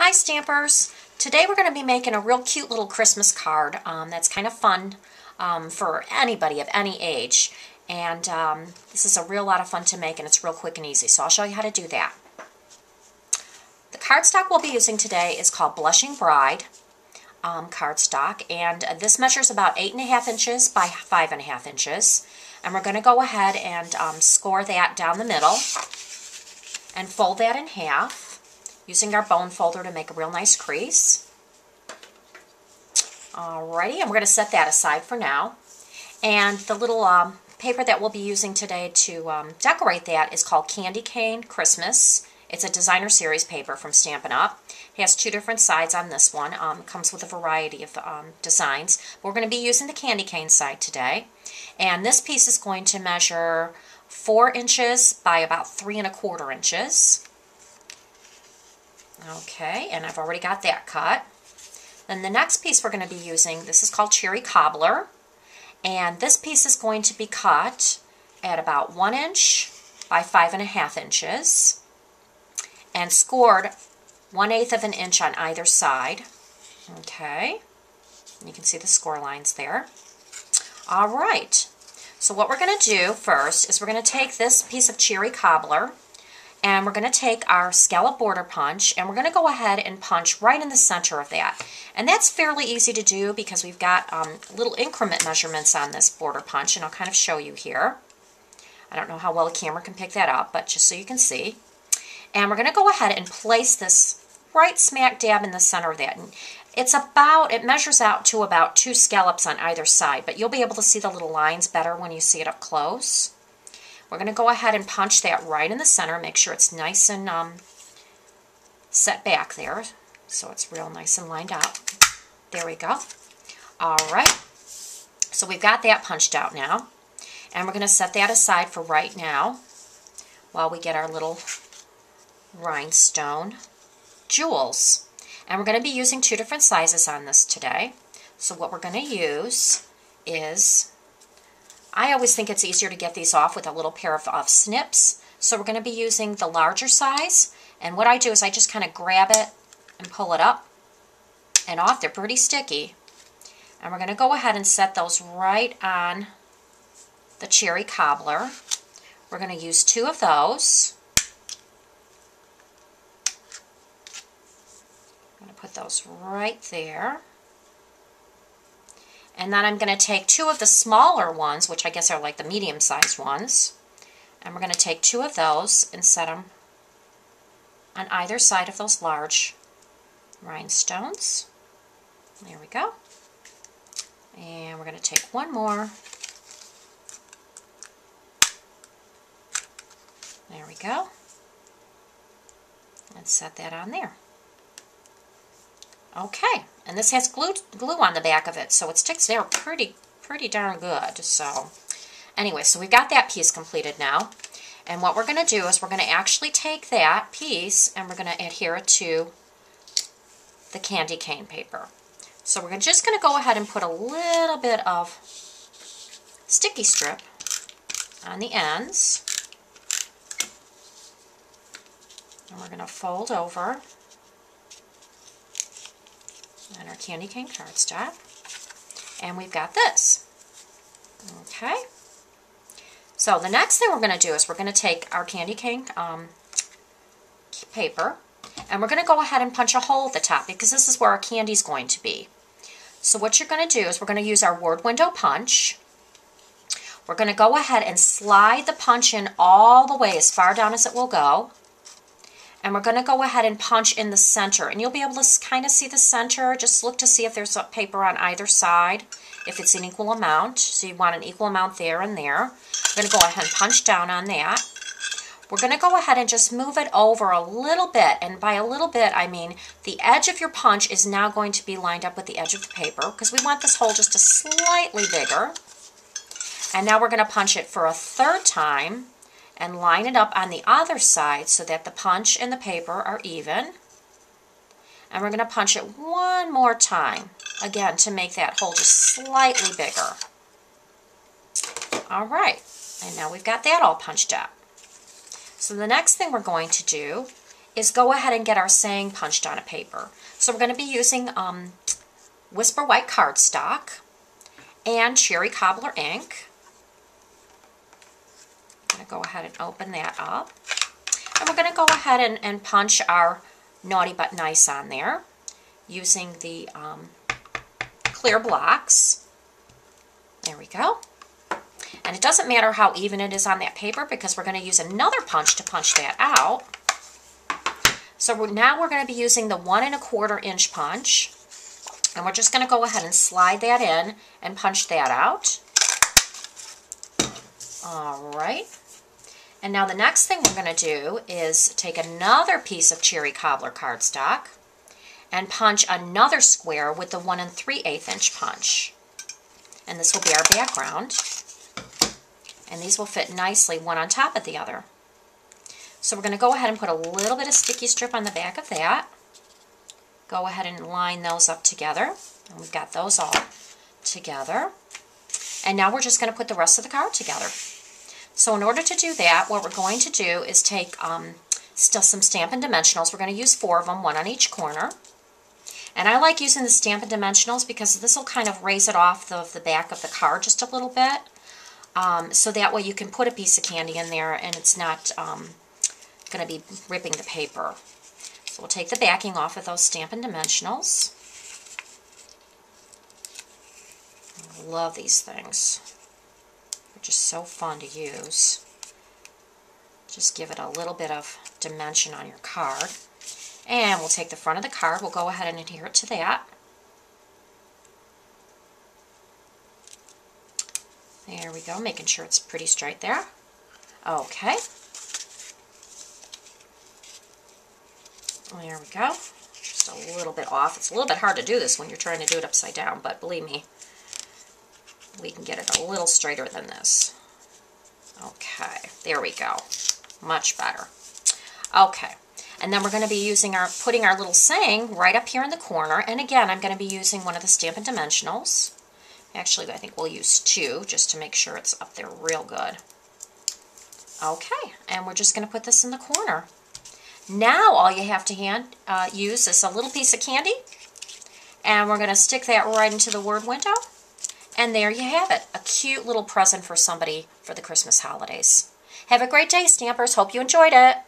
Hi Stampers! Today we're going to be making a real cute little Christmas card that's kind of fun for anybody of any age. And this is a real lot of fun to make, and it's real quick and easy, so I'll show you how to do that. The cardstock we'll be using today is called Blushing Bride cardstock, and this measures about 8.5 inches by 5.5 inches. And we're going to go ahead and score that down the middle and fold that in half, using our bone folder to make a real nice crease. Alrighty, and we're going to set that aside for now. And the little paper that we'll be using today to decorate that is called Candy Cane Christmas. It's a designer series paper from Stampin' Up. It has two different sides on this one. It comes with a variety of designs. We're going to be using the candy cane side today. And this piece is going to measure 4 inches by about 3.25 inches. Okay, and I've already got that cut. Then the next piece we're going to be using, this is called Cherry Cobbler. And this piece is going to be cut at about 1 inch by 5.5 inches. And scored 1/8 of an inch on either side. Okay, you can see the score lines there. All right, so what we're going to do first is we're going to take this piece of Cherry Cobbler, and we're going to take our scallop border punch, and we're going to go ahead and punch right in the center of that. And that's fairly easy to do because we've got little increment measurements on this border punch, and I'll kind of show you here. I don't know how well the camera can pick that up, but just so you can see. And we're going to go ahead and place this right smack dab in the center of that. And it measures out to about 2 scallops on either side, but you'll be able to see the little lines better when you see it up close. We're going to go ahead and punch that right in the center, make sure it's nice and set back there, so it's real nice and lined up. There we go. All right, so we've got that punched out now, and we're going to set that aside for right now while we get our little rhinestone jewels. And we're going to be using 2 different sizes on this today. So what we're going to use is, I always think it's easier to get these off with a little pair of snips. So we're going to be using the larger size. And what I do is I just kind of grab it and pull it up and off. They're pretty sticky. And we're going to go ahead and set those right on the Cherry Cobbler. We're going to use 2 of those. Put those right there. And then I'm going to take 2 of the smaller ones, which I guess are like the medium-sized ones, and we're going to take 2 of those and set them on either side of those large rhinestones. There we go. And we're going to take 1 more. There we go. And set that on there. Okay, and this has glue on the back of it, so it sticks there pretty darn good. So anyway, so we've got that piece completed now. And what we're going to do is we're going to actually take that piece and we're going to adhere it to the candy cane paper. So we're just going to go ahead and put a little bit of sticky strip on the ends. And we're going to fold over on our candy cane cardstock, and we've got this. Okay, so the next thing we're going to do is we're going to take our candy cane paper, and we're going to go ahead and punch a hole at the top because this is where our candy is going to be. So what you're going to do is we're going to use our word window punch. We're going to go ahead and slide the punch in all the way as far down as it will go. And we're going to go ahead and punch in the center. And you'll be able to kind of see the center. Just look to see if there's a paper on either side, if it's an equal amount. So you want an equal amount there and there. We're going to go ahead and punch down on that. We're going to go ahead and just move it over a little bit. And by a little bit, I mean the edge of your punch is now going to be lined up with the edge of the paper because we want this hole just a slightly bigger. And now we're going to punch it for a 3rd time and line it up on the other side so that the punch and the paper are even. And we're going to punch it 1 more time, again, to make that hole just slightly bigger. All right, and now we've got that all punched up. So the next thing we're going to do is go ahead and get our saying punched on a paper. So we're going to be using Whisper White cardstock and Cherry Cobbler ink. I'm going to go ahead and open that up. And we're going to go ahead and punch our Naughty But Nice on there using the clear blocks. There we go. And it doesn't matter how even it is on that paper because we're going to use another punch to punch that out. So now we're going to be using the 1 1/4 inch punch. And we're just going to go ahead and slide that in and punch that out. All right. And now the next thing we're going to do is take another piece of Cherry Cobbler cardstock and punch another square with the 1 3/8 inch punch. And this will be our background. And these will fit nicely one on top of the other. So we're going to go ahead and put a little bit of sticky strip on the back of that. Go ahead and line those up together. And we've got those all together. And now we're just going to put the rest of the card together. So in order to do that, what we're going to do is take still some Stampin' Dimensionals. We're going to use 4 of them, 1 on each corner. And I like using the Stampin' Dimensionals because this will kind of raise it off the back of the card just a little bit. So that way you can put a piece of candy in there and it's not going to be ripping the paper. So we'll take the backing off of those Stampin' Dimensionals. I love these things. They're just so fun to use. Just give it a little bit of dimension on your card. And we'll take the front of the card. We'll go ahead and adhere it to that. There we go, making sure it's pretty straight there. Okay. There we go. Just a little bit off. It's a little bit hard to do this when you're trying to do it upside down, but believe me, we can get it a little straighter than this. Okay, there we go. Much better. Okay, and then we're going to be using putting our little saying right up here in the corner, and again, I'm going to be using one of the Stampin' Dimensionals. Actually, I think we'll use 2 just to make sure it's up there real good. Okay, and we're just going to put this in the corner. Now all you have to use is a little piece of candy, and we're going to stick that right into the word window. And there you have it, a cute little present for somebody for the Christmas holidays. Have a great day, Stampers. Hope you enjoyed it.